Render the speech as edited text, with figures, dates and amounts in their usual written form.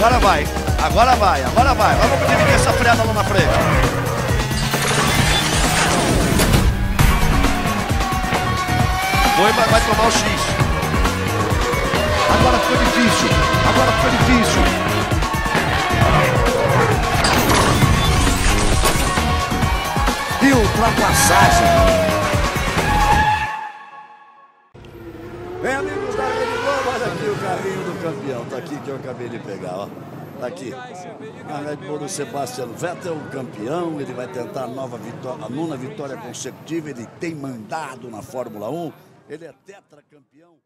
Agora vai, agora vai, agora vai. Vamos dividir essa freada lá na frente. Foi, mas vai tomar o X. Agora ficou difícil. Agora ficou difícil. Que ultrapassagem! Bem, amigos da Rede Globo, olha aqui o carrinho do campeão. Tá aqui que eu acabei de pegar, ó. Tá aqui. A Red Bull do Sebastian Vettel, campeão. Ele vai tentar a nona vitória consecutiva. Ele tem mandado na Fórmula 1. Ele é tetracampeão.